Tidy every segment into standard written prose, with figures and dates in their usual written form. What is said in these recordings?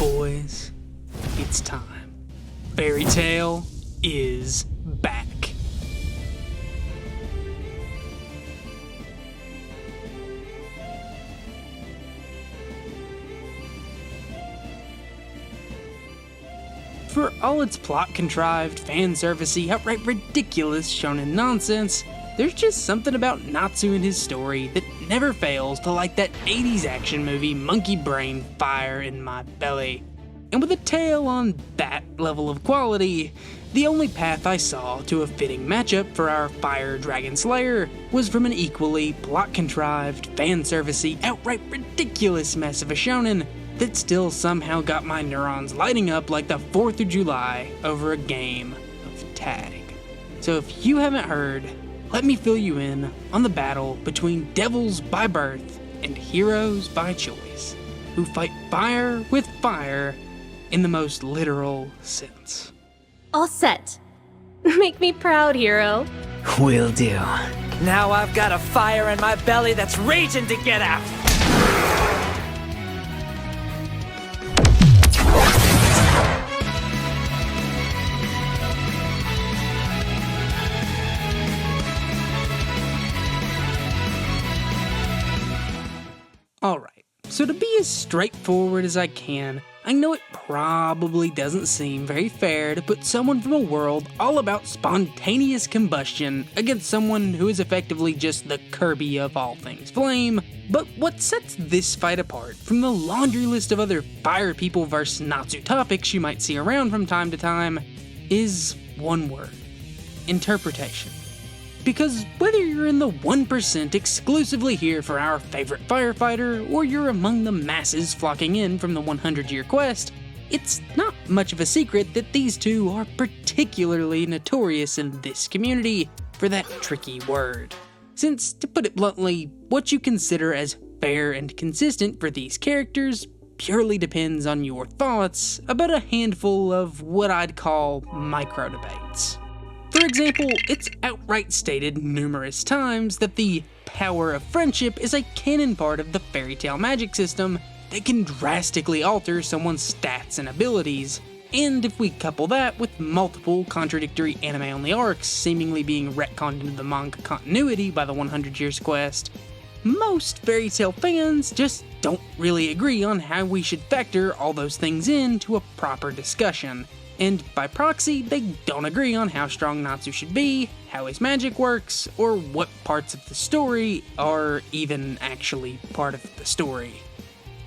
boys, it's time. Fairy Tail is back. For all its plot-contrived, fan-servicey, outright ridiculous shonen nonsense, there's just something about Natsu and his story that never fails to light that 80s action movie monkey brain fire in my belly. And with a tale on that level of quality, the only path I saw to a fitting matchup for our Fire Dragon Slayer was from an equally plot-contrived, fan-servicey, outright ridiculous mess of a shonen that still somehow got my neurons lighting up like the 4th of July over a game of tag. So if you haven't heard, let me fill you in on the battle between devils by birth and heroes by choice, who fight fire with fire in the most literal sense. All set. Make me proud, hero. Will do. Now I've got a fire in my belly that's raging to get out. Alright, so to be as straightforward as I can, I know it probably doesn't seem very fair to put someone from a world all about spontaneous combustion against someone who is effectively just the Kirby of all things flame, but what sets this fight apart from the laundry list of other fire people vs. Natsu topics you might see around from time to time is one word: interpretation. Because whether you're in the 1% exclusively here for our favorite firefighter, or you're among the masses flocking in from the 100-year quest, it's not much of a secret that these two are particularly notorious in this community for that tricky word. Since, to put it bluntly, what you consider as fair and consistent for these characters purely depends on your thoughts about a handful of what I'd call micro-debates. For example, it's outright stated numerous times that the power of friendship is a canon part of the fairy tale magic system that can drastically alter someone's stats and abilities, and if we couple that with multiple contradictory anime-only arcs seemingly being retconned into the manga continuity by the 100 Years Quest, most fairy tale fans just don't really agree on how we should factor all those things into a proper discussion. And by proxy, they don't agree on how strong Natsu should be, how his magic works, or what parts of the story are even actually part of the story.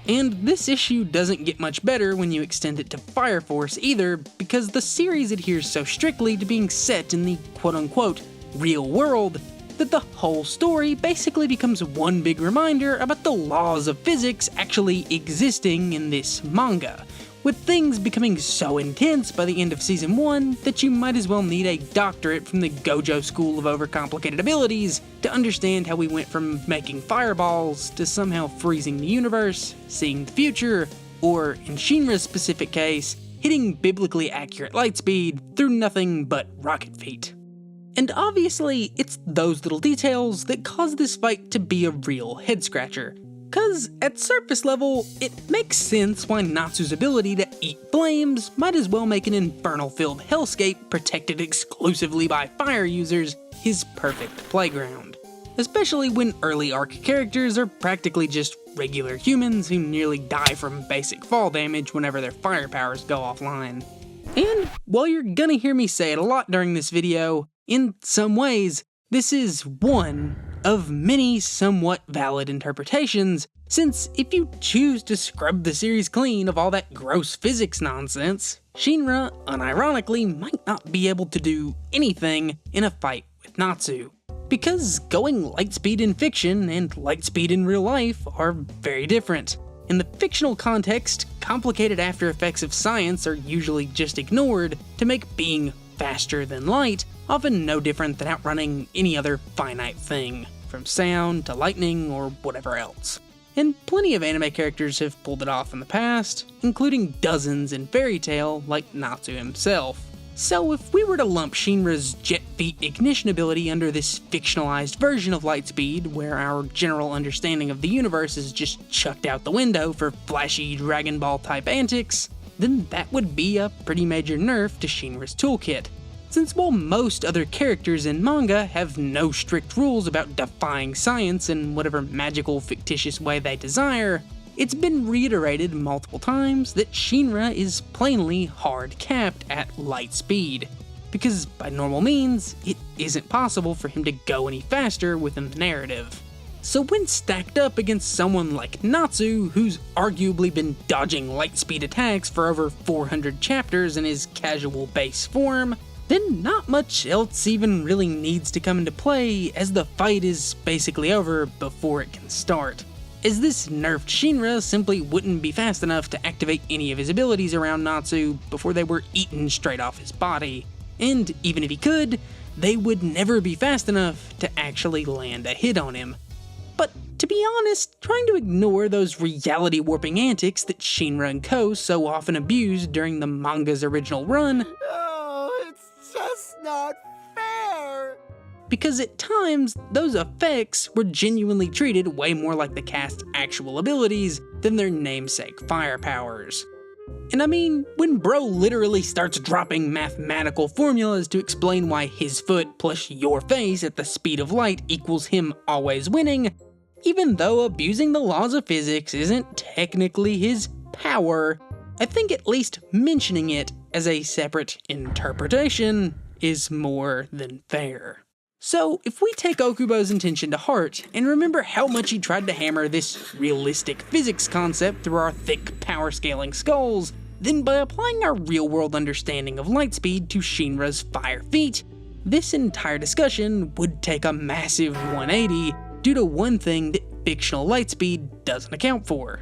And this issue doesn't get much better when you extend it to Fire Force either, because the series adheres so strictly to being set in the quote-unquote real world that the whole story basically becomes one big reminder about the laws of physics actually existing in this manga, with things becoming so intense by the end of Season 1 that you might as well need a doctorate from the Gojo School of Overcomplicated Abilities to understand how we went from making fireballs to somehow freezing the universe, seeing the future, or, in Shinra's specific case, hitting biblically accurate light speed through nothing but rocket feet. And obviously, it's those little details that cause this fight to be a real head-scratcher. Cause at surface level, it makes sense why Natsu's ability to eat flames might as well make an infernal-filled hellscape protected exclusively by fire users his perfect playground. Especially when early arc characters are practically just regular humans who nearly die from basic fall damage whenever their fire powers go offline. And while you're gonna hear me say it a lot during this video, in some ways, this is one of many somewhat valid interpretations, since if you choose to scrub the series clean of all that gross physics nonsense, Shinra, unironically, might not be able to do anything in a fight with Natsu. Because going lightspeed in fiction and lightspeed in real life are very different. In the fictional context, complicated after effects of science are usually just ignored to make being faster than light often no different than outrunning any other finite thing, from sound to lightning or whatever else. And plenty of anime characters have pulled it off in the past, including dozens in Fairy Tail like Natsu himself. So if we were to lump Shinra's jet feet ignition ability under this fictionalized version of Lightspeed, where our general understanding of the universe is just chucked out the window for flashy Dragon Ball type antics, then that would be a pretty major nerf to Shinra's toolkit. Since while most other characters in manga have no strict rules about defying science in whatever magical fictitious way they desire, it's been reiterated multiple times that Shinra is plainly hard capped at light speed, because by normal means, it isn't possible for him to go any faster within the narrative. So when stacked up against someone like Natsu, who's arguably been dodging light speed attacks for over 400 chapters in his casual base form, then not much else even really needs to come into play, as the fight is basically over before it can start. As this nerfed Shinra simply wouldn't be fast enough to activate any of his abilities around Natsu before they were eaten straight off his body. And even if he could, they would never be fast enough to actually land a hit on him. But to be honest, trying to ignore those reality warping antics that Shinra and Co. so often abused during the manga's original run, it's just not fair. Because at times, those effects were genuinely treated way more like the cast's actual abilities than their namesake fire powers. And I mean, when bro literally starts dropping mathematical formulas to explain why his foot plus your face at the speed of light equals him always winning, even though abusing the laws of physics isn't technically his power, I think at least mentioning it as a separate interpretation is more than fair. So, if we take Okubo's intention to heart, and remember how much he tried to hammer this realistic physics concept through our thick power scaling skulls, then by applying our real-world understanding of lightspeed to Shinra's fire feet, this entire discussion would take a massive 180 due to one thing that fictional lightspeed doesn't account for: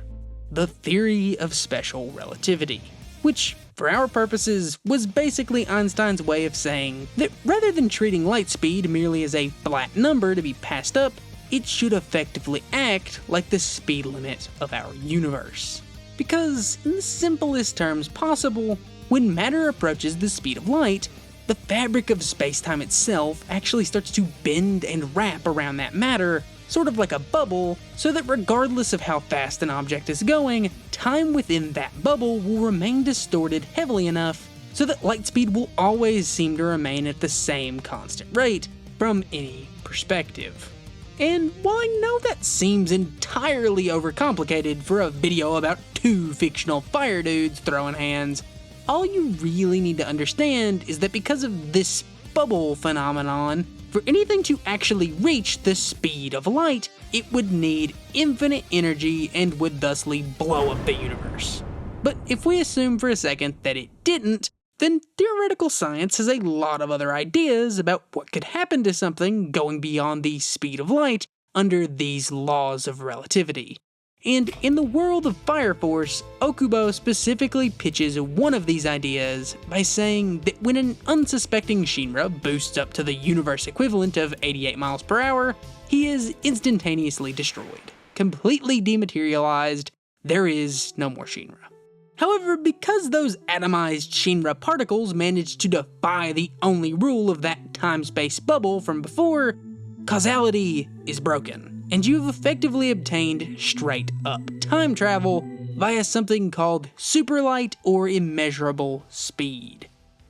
the theory of special relativity, which, for our purposes, was basically Einstein's way of saying that rather than treating light speed merely as a flat number to be passed up, it should effectively act like the speed limit of our universe. Because, in the simplest terms possible, when matter approaches the speed of light, the fabric of space-time itself actually starts to bend and wrap around that matter, sort of like a bubble, so that regardless of how fast an object is going, time within that bubble will remain distorted heavily enough so that light speed will always seem to remain at the same constant rate from any perspective. And while I know that seems entirely overcomplicated for a video about two fictional fire dudes throwing hands, all you really need to understand is that because of this bubble phenomenon, for anything to actually reach the speed of light, it would need infinite energy and would thusly blow up the universe. But if we assume for a second that it didn't, then theoretical science has a lot of other ideas about what could happen to something going beyond the speed of light under these laws of relativity. And in the world of Fire Force, Okubo specifically pitches one of these ideas by saying that when an unsuspecting Shinra boosts up to the universe equivalent of 88 miles per hour, he is instantaneously destroyed, completely dematerialized. There is no more Shinra. However, because those atomized Shinra particles managed to defy the only rule of that time-space bubble from before, causality is broken, and you've effectively obtained straight-up time travel via something called superlight or immeasurable speed.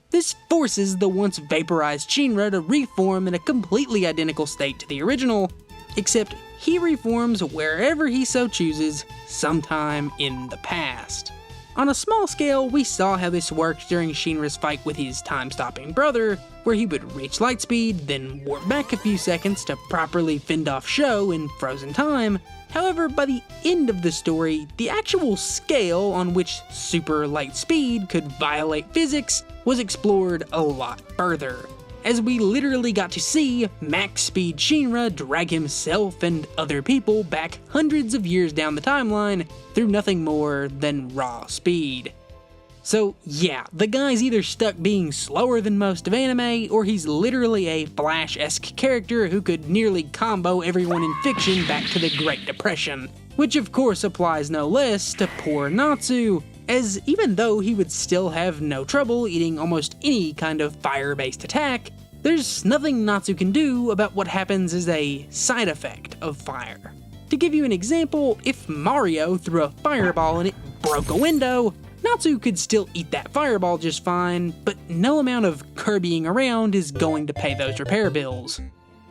This forces the once vaporized Shinra to reform in a completely identical state to the original, except he reforms wherever he so chooses sometime in the past. On a small scale, we saw how this worked during Shinra's fight with his time-stopping brother, where he would reach light speed, then warp back a few seconds to properly fend off Sho in frozen time. However, by the end of the story, the actual scale on which super light speed could violate physics was explored a lot further, as we literally got to see max speed Shinra drag himself and other people back hundreds of years down the timeline through nothing more than raw speed. So yeah, the guy's either stuck being slower than most of anime, or he's literally a Flash-esque character who could nearly combo everyone in fiction back to the Great Depression, which of course applies no less to poor Natsu, as even though he would still have no trouble eating almost any kind of fire-based attack, there's nothing Natsu can do about what happens as a side effect of fire. To give you an example, if Mario threw a fireball and it broke a window, Natsu could still eat that fireball just fine, but no amount of Kirbying around is going to pay those repair bills.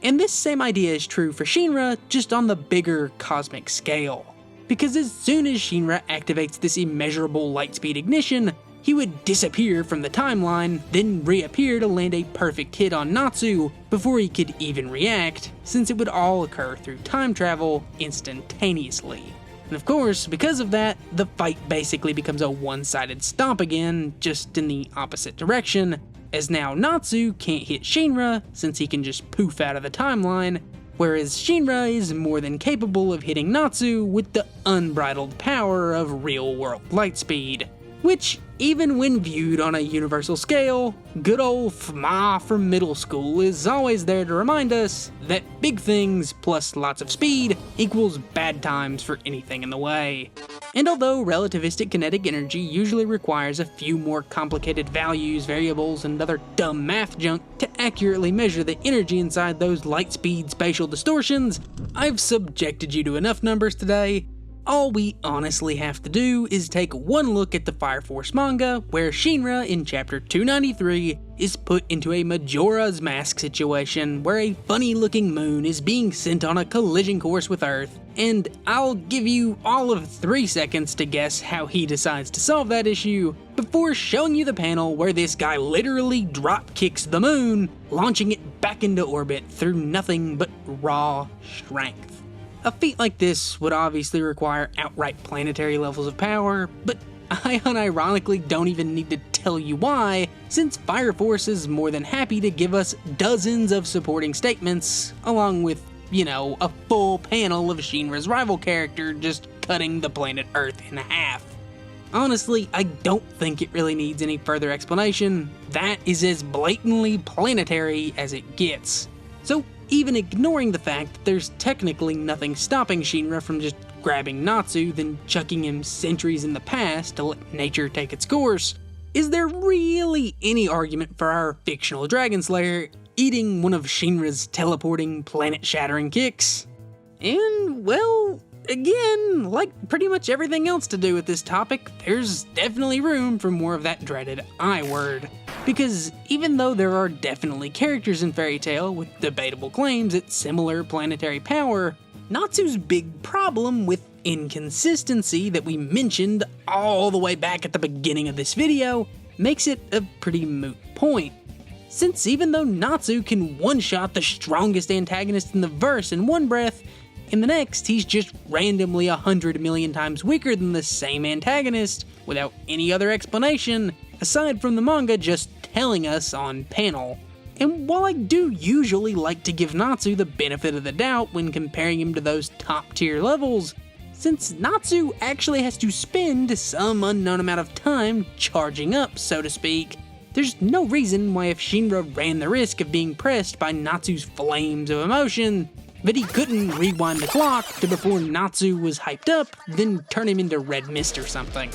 And this same idea is true for Shinra, just on the bigger cosmic scale. Because as soon as Shinra activates this immeasurable lightspeed ignition, he would disappear from the timeline, then reappear to land a perfect hit on Natsu before he could even react, since it would all occur through time travel instantaneously. And of course, because of that, the fight basically becomes a one-sided stomp again, just in the opposite direction, as now Natsu can't hit Shinra since he can just poof out of the timeline, whereas Shinra is more than capable of hitting Natsu with the unbridled power of real-world lightspeed. Which, even when viewed on a universal scale, good old FMA from middle school is always there to remind us that big things plus lots of speed equals bad times for anything in the way. And although relativistic kinetic energy usually requires a few more complicated values, variables, and other dumb math junk to accurately measure the energy inside those lightspeed spatial distortions, I've subjected you to enough numbers today. All we honestly have to do is take one look at the Fire Force manga, where Shinra in chapter 293 is put into a Majora's Mask situation where a funny-looking moon is being sent on a collision course with Earth, and I'll give you all of 3 seconds to guess how he decides to solve that issue before showing you the panel where this guy literally drop kicks the moon, launching it back into orbit through nothing but raw strength. A feat like this would obviously require outright planetary levels of power, but I unironically don't even need to tell you why, since Fire Force is more than happy to give us dozens of supporting statements, along with, a full panel of Shinra's rival character just cutting the planet Earth in half. Honestly, I don't think it really needs any further explanation. That is as blatantly planetary as it gets. So, even ignoring the fact that there's technically nothing stopping Shinra from just grabbing Natsu, then chucking him centuries in the past to let nature take its course, is there really any argument for our fictional Dragon Slayer eating one of Shinra's teleporting, planet-shattering kicks? And, well, again, like pretty much everything else to do with this topic, there's definitely room for more of that dreaded I word. Because even though there are definitely characters in Fairy Tail with debatable claims at similar planetary power, Natsu's big problem with inconsistency that we mentioned all the way back at the beginning of this video makes it a pretty moot point. Since even though Natsu can one-shot the strongest antagonist in the verse in one breath, in the next he's just randomly 100 million times weaker than the same antagonist without any other explanation, aside from the manga just telling us on panel. And while I do usually like to give Natsu the benefit of the doubt when comparing him to those top tier levels, since Natsu actually has to spend some unknown amount of time charging up, so to speak, there's no reason why if Shinra ran the risk of being pressed by Natsu's flames of emotion, that he couldn't rewind the clock to before Natsu was hyped up, then turn him into red mist or something.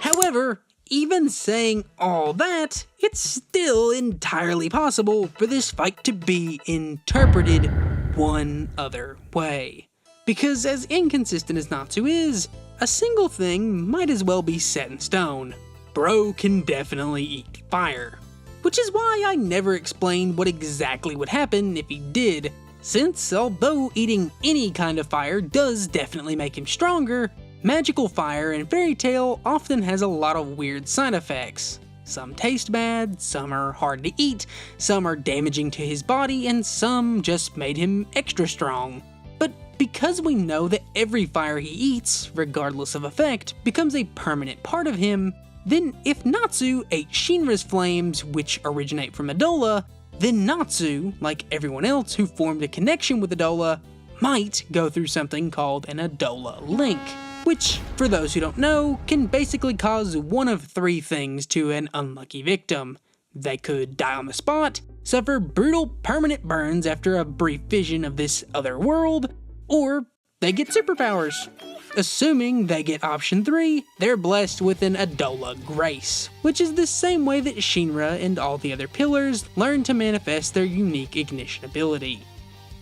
However, even saying all that, it's still entirely possible for this fight to be interpreted one other way. Because as inconsistent as Natsu is, a single thing might as well be set in stone. Bro can definitely eat fire. Which is why I never explained what exactly would happen if he did, since although eating any kind of fire does definitely make him stronger, magical fire in Fairy Tail often has a lot of weird side effects. Some taste bad, some are hard to eat, some are damaging to his body, and some just made him extra strong. But because we know that every fire he eats, regardless of effect, becomes a permanent part of him, then if Natsu ate Shinra's flames, which originate from Adola, then Natsu, like everyone else who formed a connection with Adola, might go through something called an Adola link, which, for those who don't know, can basically cause one of 3 things to an unlucky victim. They could die on the spot, suffer brutal permanent burns after a brief vision of this other world, or they get superpowers. Assuming they get option 3, they're blessed with an Adola Grace, which is the same way that Shinra and all the other pillars learn to manifest their unique ignition ability.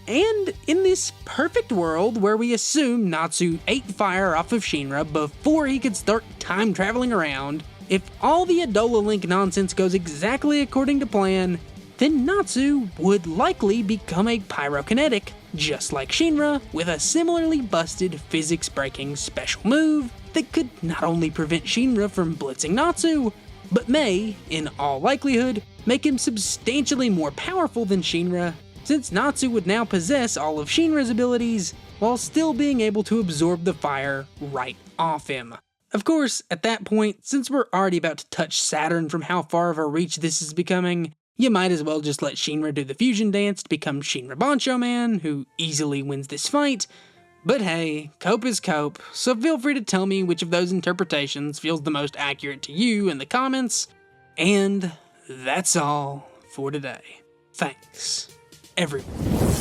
And in this perfect world where we assume Natsu ate fire off of Shinra before he could start time traveling around, if all the Adola Link nonsense goes exactly according to plan, then Natsu would likely become a pyrokinetic, just like Shinra, with a similarly busted physics-breaking special move that could not only prevent Shinra from blitzing Natsu, but may, in all likelihood, make him substantially more powerful than Shinra, since Natsu would now possess all of Shinra's abilities while still being able to absorb the fire right off him. Of course, at that point, since we're already about to touch Saturn from how far of a reach this is becoming, you might as well just let Shinra do the fusion dance to become Shinra Bancho Man, who easily wins this fight. But hey, cope is cope, so feel free to tell me which of those interpretations feels the most accurate to you in the comments. And that's all for today. Thanks, everyone.